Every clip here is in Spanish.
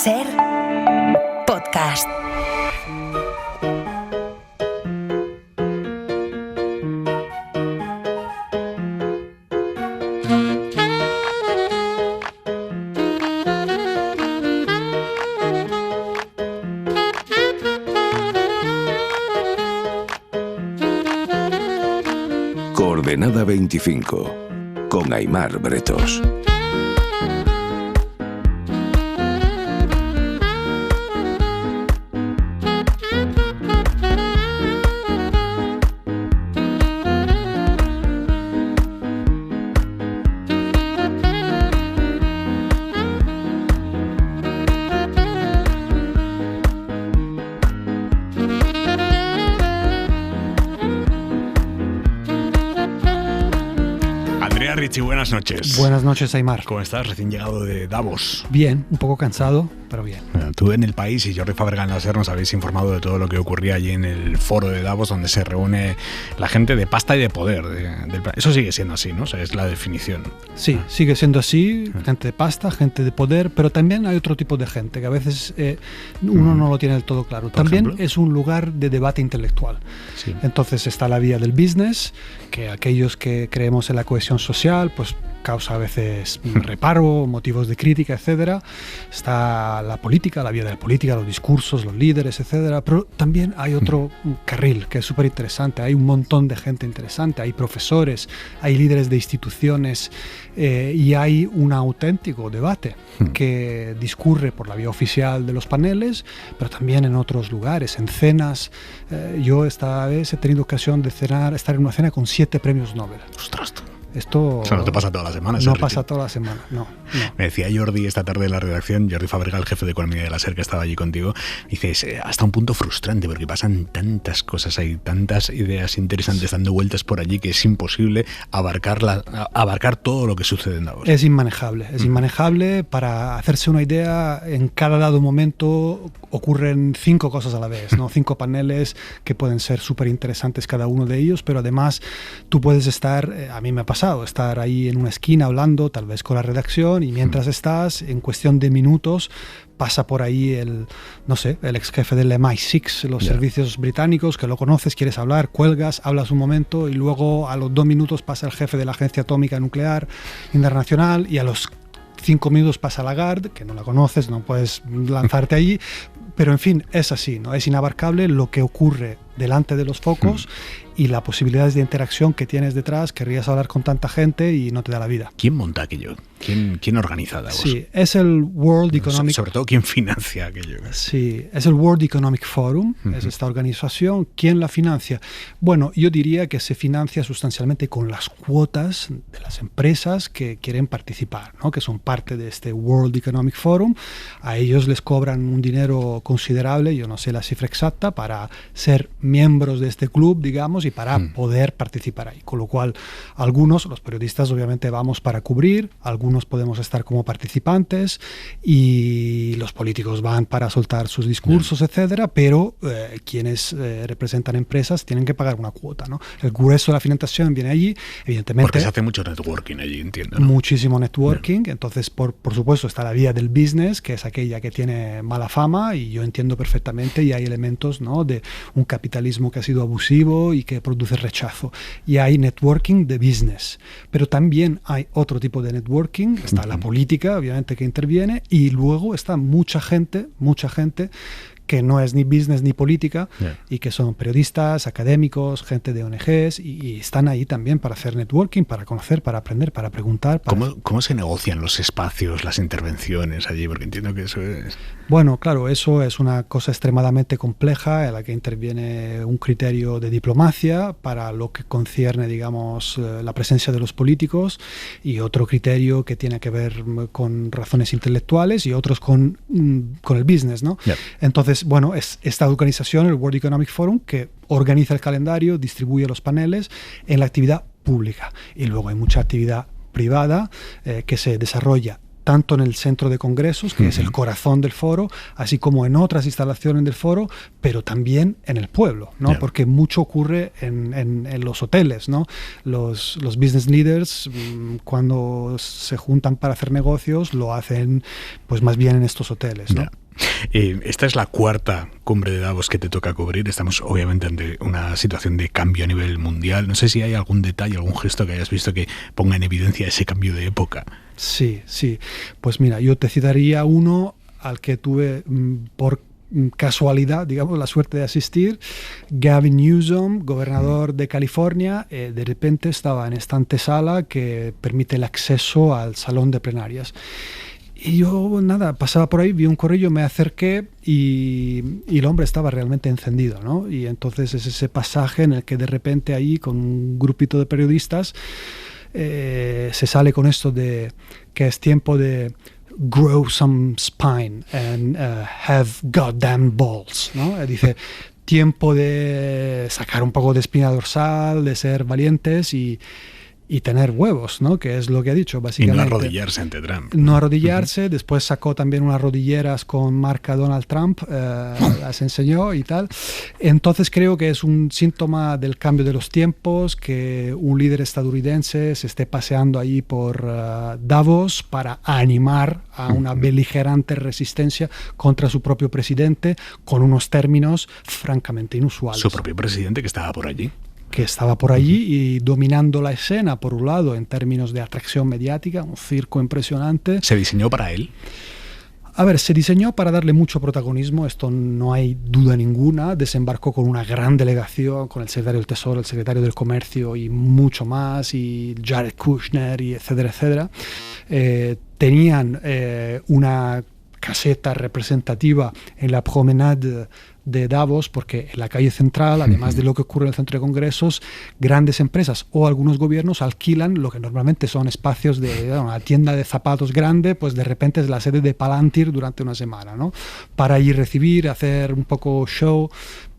Ser podcast. Coordenada 25, con Aimar Bretos. Richie, buenas noches. Buenas noches, Aimar. ¿Cómo estás? Recién llegado de Davos. Bien, un poco cansado, pero bien. Bueno, tú en El País y Jordi Fàbrega en la SER nos habéis informado de todo lo que ocurría allí en el foro de Davos, donde se reúne la gente de pasta y de poder. Eso sigue siendo así, ¿no? O sea, es la definición. Sí, sigue siendo así, gente de pasta, gente de poder, pero también hay otro tipo de gente que a veces uno no lo tiene del todo claro. También ejemplo, es un lugar de debate intelectual. Sí. Entonces está la vía del business, que aquellos que creemos en la cohesión social, pues causa a veces reparo, motivos de crítica, etcétera. Está la política, la vía de la política, los discursos, los líderes, etcétera. Pero también hay otro carril que es súper interesante. Hay un montón de gente interesante, hay profesores, hay líderes de instituciones y hay un auténtico debate que discurre por la vía oficial de los paneles, pero también en otros lugares, en cenas. Yo esta vez he tenido ocasión de estar en una cena con 7 premios Nobel. ¡Ostras! Esto o sea, no te pasa todas las semanas. No pasa toda la semana, no. Me decía Jordi esta tarde en la redacción, Jordi Fàbrega, el jefe de economía de la SER que estaba allí contigo, dices, hasta un punto frustrante porque pasan tantas cosas, hay tantas ideas interesantes dando vueltas por allí que es imposible abarcar todo lo que sucede en Davos. Es inmanejable. Para hacerse una idea, en cada dado momento ocurren 5 cosas a la vez, ¿no? 5 paneles que pueden ser súper interesantes cada uno de ellos, pero además tú puedes estar, a mí me ha pasado, estar ahí en una esquina hablando, tal vez con la redacción, y mientras estás, en cuestión de minutos, pasa por ahí el ex jefe del MI6, los servicios británicos, que lo conoces, quieres hablar, cuelgas, hablas un momento y luego a los 2 minutos pasa el jefe de la Agencia Atómica Nuclear Internacional y a los 5 minutos pasa Lagarde, que no la conoces, no puedes lanzarte allí, pero en fin, es así, ¿no? Es inabarcable lo que ocurre delante de los focos y las posibilidades de interacción que tienes detrás. Querrías hablar con tanta gente y no te da la vida. ¿Quién monta aquello? ¿Quién organiza Davos? Sí, es el World Economic... Sobre todo, ¿quién financia aquello? Sí, es el World Economic Forum, es esta organización. ¿Quién la financia? Bueno, yo diría que se financia sustancialmente con las cuotas de las empresas que quieren participar, ¿no? Que son parte de este World Economic Forum. A ellos les cobran un dinero considerable, yo no sé la cifra exacta, para ser miembros de este club, digamos, y para poder participar ahí. Con lo cual, algunos, los periodistas, obviamente vamos para cubrir, algunos podemos estar como participantes y los políticos van para soltar sus discursos, etcétera, pero quienes representan empresas tienen que pagar una cuota, ¿no? El grueso de la financiación viene allí, evidentemente. Porque se hace mucho networking allí, entiendo, ¿no? Muchísimo networking. Entonces, por supuesto, está la vía del business, que es aquella que tiene mala fama, y yo entiendo perfectamente, y hay elementos, ¿no?, de un capitalismo que ha sido abusivo y que produce rechazo. Y hay networking de business. Pero también hay otro tipo de networking. Está la política, obviamente, que interviene, y luego está mucha gente que no es ni business ni política, y que son periodistas, académicos, gente de ONGs, y están ahí también para hacer networking, para conocer, para aprender, para preguntar. ¿Cómo se negocian los espacios, las intervenciones allí? Porque entiendo que eso es... Bueno, claro, eso es una cosa extremadamente compleja en la que interviene un criterio de diplomacia para lo que concierne, digamos, la presencia de los políticos, y otro criterio que tiene que ver con razones intelectuales y otros con el business, ¿no? Entonces, bueno, es esta organización, el World Economic Forum, que organiza el calendario, distribuye los paneles en la actividad pública, y luego hay mucha actividad privada que se desarrolla tanto en el centro de congresos, que es el corazón del foro, así como en otras instalaciones del foro, pero también en el pueblo, ¿no? Yeah. Porque mucho ocurre en los hoteles, ¿no? Los business leaders, cuando se juntan para hacer negocios, lo hacen pues más bien en estos hoteles, ¿no? Yeah. Esta es la cuarta cumbre de Davos que te toca cubrir. Estamos obviamente ante una situación de cambio a nivel mundial. No sé si hay algún detalle, algún gesto que hayas visto que ponga en evidencia ese cambio de época. Sí. Pues mira, yo te citaría uno al que tuve por casualidad, digamos, la suerte de asistir. Gavin Newsom, gobernador de California, de repente estaba en esta antesala que permite el acceso al salón de plenarias. Y yo, nada, pasaba por ahí, vi un corrillo, me acerqué y el hombre estaba realmente encendido, ¿no? Y entonces es ese pasaje en el que de repente ahí, con un grupito de periodistas, se sale con esto de que es tiempo de grow some spine and have goddamn balls, ¿no? Dice, tiempo de sacar un poco de espina dorsal, de ser valientes y tener huevos, ¿no? Que es lo que ha dicho, básicamente. Y no arrodillarse ante Trump. No arrodillarse. Después sacó también unas rodilleras con marca Donald Trump, las enseñó y tal. Entonces creo que es un síntoma del cambio de los tiempos, que un líder estadounidense se esté paseando ahí por Davos para animar a una beligerante resistencia contra su propio presidente, con unos términos francamente inusuales. Su propio presidente, que estaba por allí. Que estaba por allí y dominando la escena, por un lado, en términos de atracción mediática, un circo impresionante. ¿Se diseñó para él? A ver, se diseñó para darle mucho protagonismo, esto no hay duda ninguna. Desembarcó con una gran delegación, con el secretario del Tesoro, el secretario del Comercio y mucho más, y Jared Kushner, y etcétera, etcétera. Tenían una caseta representativa en la promenade de Davos, porque en la calle central, además de lo que ocurre en el centro de congresos, grandes empresas o algunos gobiernos alquilan lo que normalmente son espacios de una tienda de zapatos grande, pues de repente es la sede de Palantir durante una semana, ¿no? Para ir recibir, hacer un poco show.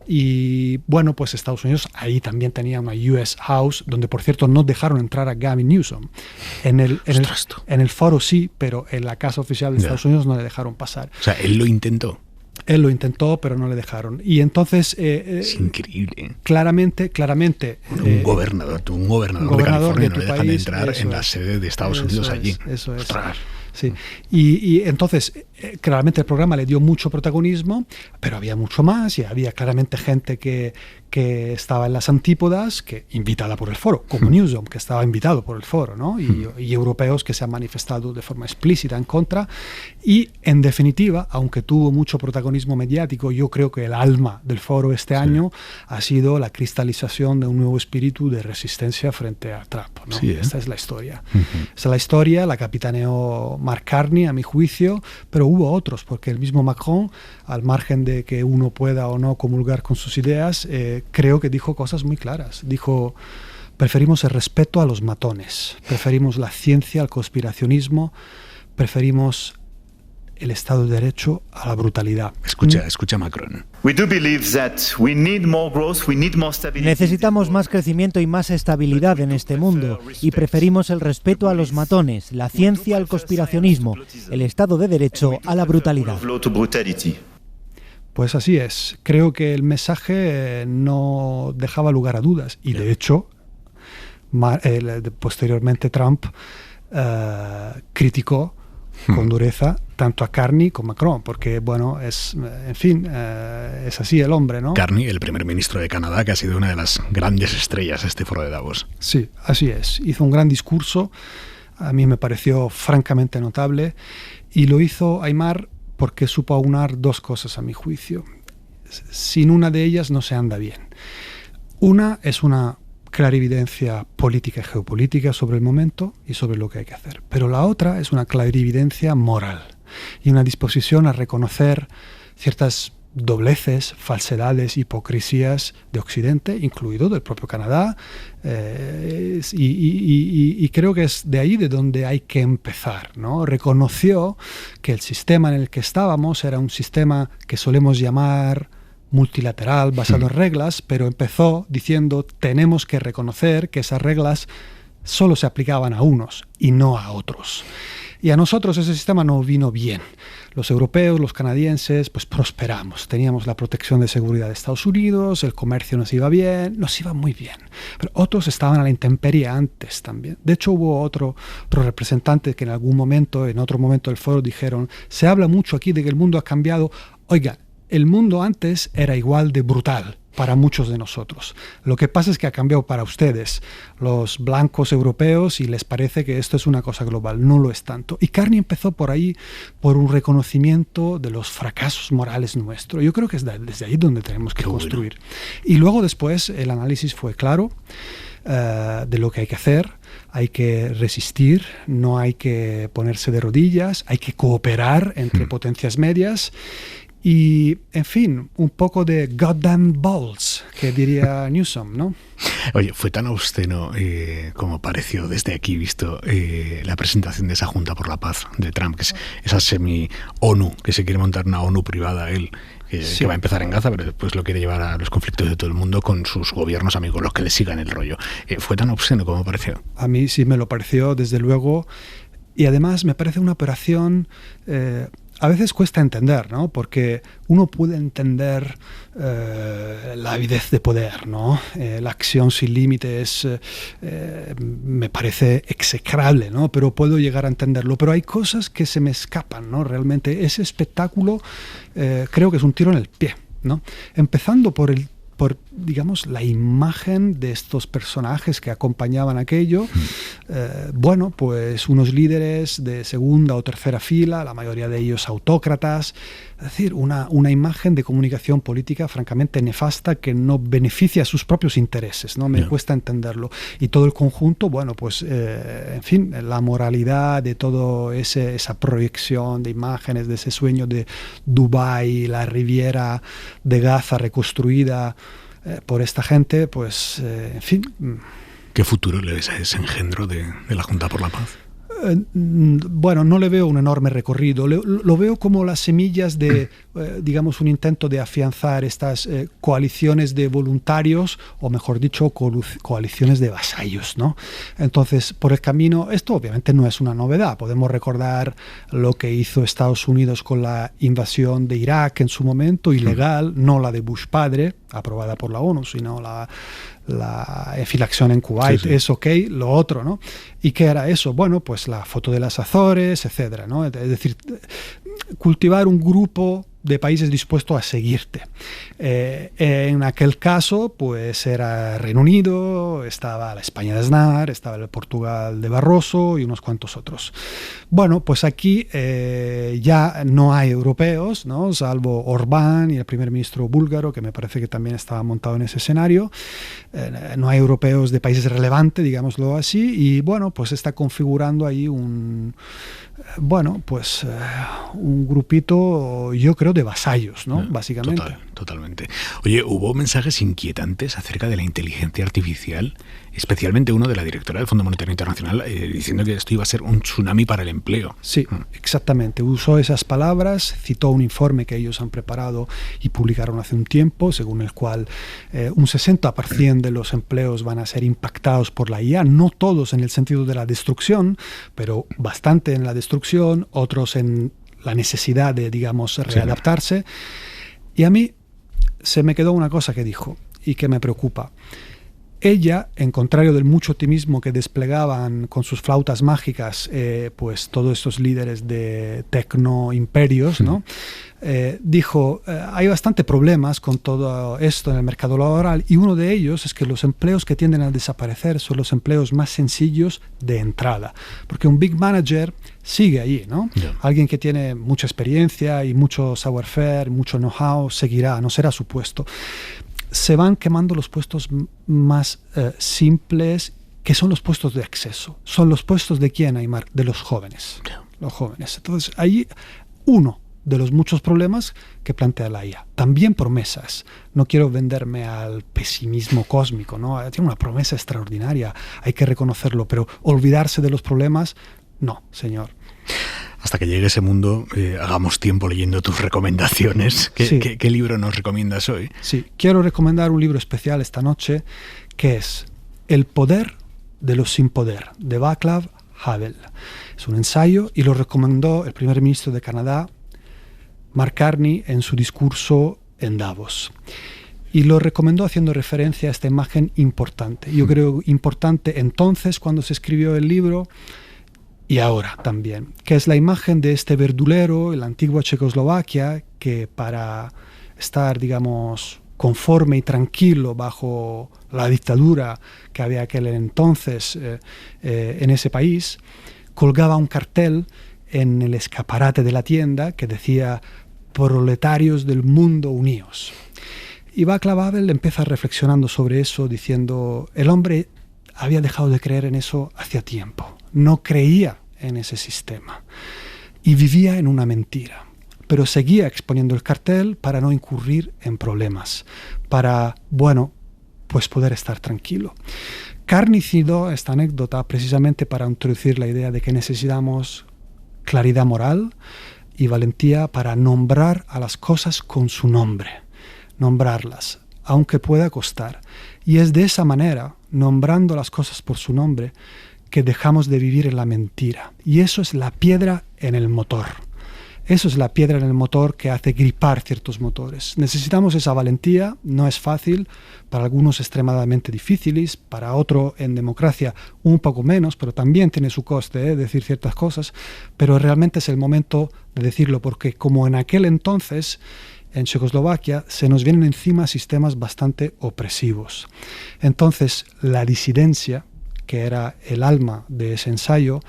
Y bueno, pues Estados Unidos ahí también tenía una US House, donde por cierto no dejaron entrar a Gavin Newsom. En el foro sí, pero en la casa oficial de Estados Unidos no le dejaron pasar. O sea, él lo intentó. Él lo intentó, pero no le dejaron. Y entonces... es increíble. Claramente... Un gobernador de California no le dejan entrar en la sede de Estados Unidos allí. Eso es. Ostras. Sí. Y entonces, claramente el programa le dio mucho protagonismo, pero había mucho más y había claramente gente que estaba en las antípodas, que invitada por el foro, como Newsom, que estaba invitado por el foro, ¿no? Y europeos que se han manifestado de forma explícita en contra. Y, en definitiva, aunque tuvo mucho protagonismo mediático, yo creo que el alma del foro este año ha sido la cristalización de un nuevo espíritu de resistencia frente a Trump, ¿no? Sí, Esta es la historia. Esta es la historia, la capitaneó Mark Carney, a mi juicio, pero hubo otros, porque el mismo Macron, al margen de que uno pueda o no comulgar con sus ideas, creo que dijo cosas muy claras. Dijo, preferimos el respeto a los matones, preferimos la ciencia al conspiracionismo, preferimos el Estado de Derecho a la brutalidad. Escucha Macron. Necesitamos más crecimiento y más estabilidad en este mundo y preferimos el respeto a los matones, la ciencia al conspiracionismo, el Estado de Derecho a la brutalidad. Pues así es. Creo que el mensaje no dejaba lugar a dudas y de hecho posteriormente Trump criticó con dureza tanto a Carney como a Macron, porque bueno, es así el hombre, ¿no? Carney, el primer ministro de Canadá, que ha sido una de las grandes estrellas de este foro de Davos. Sí, así es. Hizo un gran discurso, a mí me pareció francamente notable, y lo hizo Aimar porque supo aunar dos cosas a mi juicio. Sin una de ellas no se anda bien. Una es una clarividencia política y geopolítica sobre el momento y sobre lo que hay que hacer. Pero la otra es una clarividencia moral y una disposición a reconocer ciertas dobleces, falsedades, hipocresías de Occidente, incluido del propio Canadá, y creo que es de ahí de donde hay que empezar, ¿no? Reconoció que el sistema en el que estábamos era un sistema que solemos llamar multilateral, basado en reglas, pero empezó diciendo tenemos que reconocer que esas reglas solo se aplicaban a unos y no a otros. Y a nosotros ese sistema no vino bien. Los europeos, los canadienses, pues prosperamos. Teníamos la protección de seguridad de Estados Unidos, el comercio nos iba bien, nos iba muy bien. Pero otros estaban a la intemperie antes también. De hecho, hubo otro representante que en algún momento, en otro momento del foro, dijeron, se habla mucho aquí de que el mundo ha cambiado. Oiga, el mundo antes era igual de brutal para muchos de nosotros. Lo que pasa es que ha cambiado para ustedes, los blancos europeos, y les parece que esto es una cosa global. No lo es tanto. Y Carney empezó por ahí, por un reconocimiento de los fracasos morales nuestros. Yo creo que es desde ahí donde tenemos que construir. Bueno. Y luego después el análisis fue claro de lo que hay que hacer. Hay que resistir, no hay que ponerse de rodillas, hay que cooperar entre potencias medias. Y, en fin, un poco de goddamn balls, que diría Newsom, ¿no? Oye, fue tan obsceno como pareció desde aquí visto la presentación de esa Junta por la Paz de Trump, que es esa semi-ONU, que se quiere montar una ONU privada él, que va a empezar en Gaza, pero después lo quiere llevar a los conflictos de todo el mundo con sus gobiernos amigos, los que le sigan el rollo. ¿Fue tan obsceno como pareció? A mí sí me lo pareció, desde luego, y además me parece una operación... a veces cuesta entender, ¿no? Porque uno puede entender la avidez de poder, ¿no? La acción sin límites me parece execrable, ¿no? Pero puedo llegar a entenderlo. Pero hay cosas que se me escapan, ¿no? Realmente ese espectáculo creo que es un tiro en el pie, ¿no? Empezando por digamos, la imagen de estos personajes que acompañaban aquello. Bueno, pues unos líderes de segunda o tercera fila, la mayoría de ellos autócratas, es decir, una imagen de comunicación política francamente nefasta que no beneficia a sus propios intereses, ¿no? Me cuesta entenderlo. Y todo el conjunto, bueno, pues, en fin, la moralidad de todo esa proyección de imágenes, de ese sueño de Dubái, la Riviera de Gaza reconstruida por esta gente, pues, en fin. ¿Qué futuro le ves a ese engendro de la Junta por la Paz? Bueno, no le veo un enorme recorrido. Lo veo como las semillas de, digamos, un intento de afianzar estas coaliciones de voluntarios, o mejor dicho, coaliciones de vasallos, ¿no? Entonces, por el camino, esto obviamente no es una novedad. Podemos recordar lo que hizo Estados Unidos con la invasión de Irak en su momento, ilegal, no la de Bush padre, aprobada por la ONU, sino la acción en Kuwait, sí. Es ok, lo otro, ¿no? ¿Y qué era eso? Bueno, pues la foto de las Azores, etcétera, ¿no? Es decir, cultivar un grupo de países dispuestos a seguirte. En aquel caso, pues era Reino Unido, estaba la España de Aznar, estaba el Portugal de Barroso y unos cuantos otros. Bueno, pues aquí ya no hay europeos, ¿no? Salvo Orbán y el primer ministro búlgaro, que me parece que también estaba montado en ese escenario. No hay europeos de países relevantes, digámoslo así, y bueno, pues está configurando ahí un grupito, yo creo, de vasallos, ¿no? Básicamente. Totalmente. Oye, hubo mensajes inquietantes acerca de la inteligencia artificial, especialmente uno de la directora del Fondo Monetario Internacional, diciendo que esto iba a ser un tsunami para el empleo. Sí, exactamente. Usó esas palabras, citó un informe que ellos han preparado y publicaron hace un tiempo, según el cual un 60% de los empleos van a ser impactados por la IA, no todos en el sentido de la destrucción, pero bastante en la destrucción, otros en la necesidad de, digamos, readaptarse. Y a mí se me quedó una cosa que dijo y que me preocupa. Ella, en contrario del mucho optimismo que desplegaban con sus flautas mágicas, pues todos estos líderes de tecnoimperios, ¿no? Dijo, hay bastante problemas con todo esto en el mercado laboral, y uno de ellos es que los empleos que tienden a desaparecer son los empleos más sencillos de entrada, porque un big manager sigue ahí, ¿no? Yeah. Alguien que tiene mucha experiencia y mucho savoir-faire, mucho know-how, seguirá, no será su puesto. Se van quemando los puestos más simples, que son los puestos de acceso. Son los puestos de quién, Aimar, de los jóvenes. Yeah. Los jóvenes. Entonces, ahí uno de los muchos problemas que plantea la IA. También promesas. No quiero venderme al pesimismo cósmico, ¿no? Tiene una promesa extraordinaria, hay que reconocerlo, pero olvidarse de los problemas, no, señor. Hasta que llegue ese mundo, hagamos tiempo leyendo tus recomendaciones. ¿Qué libro nos recomiendas hoy? Sí, quiero recomendar un libro especial esta noche, que es El poder de los sin poder, de Václav Havel. Es un ensayo y lo recomendó el primer ministro de Canadá, Mark Carney, en su discurso en Davos. Y lo recomendó haciendo referencia a esta imagen importante. Yo creo importante entonces cuando se escribió el libro y ahora también, que es la imagen de este verdulero en la antigua Checoslovaquia que para estar, digamos, conforme y tranquilo bajo la dictadura que había aquel entonces en ese país, colgaba un cartel en el escaparate de la tienda que decía «Proletarios del mundo unidos». Y Václav Havel empieza reflexionando sobre eso, diciendo, el hombre había dejado de creer en eso hacía tiempo, no creía en ese sistema y vivía en una mentira, pero seguía exponiendo el cartel para no incurrir en problemas, para, bueno, pues poder estar tranquilo. Carney citó esta anécdota precisamente para introducir la idea de que necesitamos claridad moral y valentía para nombrar a las cosas con su nombre. Nombrarlas, aunque pueda costar. Y es de esa manera, nombrando las cosas por su nombre, que dejamos de vivir en la mentira. Y eso es la piedra en el motor. Eso es la piedra en el motor que hace gripar ciertos motores. Necesitamos esa valentía, no es fácil, para algunos extremadamente difíciles, para otro en democracia un poco menos, pero también tiene su coste decir ciertas cosas, pero realmente es el momento de decirlo, porque como en aquel entonces en Checoslovaquia se nos vienen encima sistemas bastante opresivos. Entonces, la disidencia, que era el alma de ese ensayo,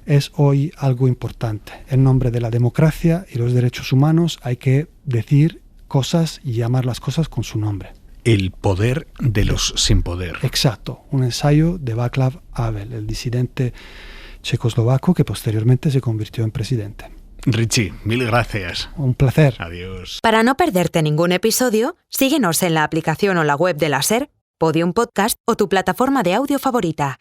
es hoy algo importante. En nombre de la democracia y los derechos humanos hay que decir cosas y llamar las cosas con su nombre. El poder de los sin poder. Exacto, un ensayo de Václav Havel, el disidente checoslovaco que posteriormente se convirtió en presidente. Richie, mil gracias. Un placer. Adiós. Para no perderte ningún episodio, síguenos en la aplicación o la web de la SER, Podium Podcast o tu plataforma de audio favorita.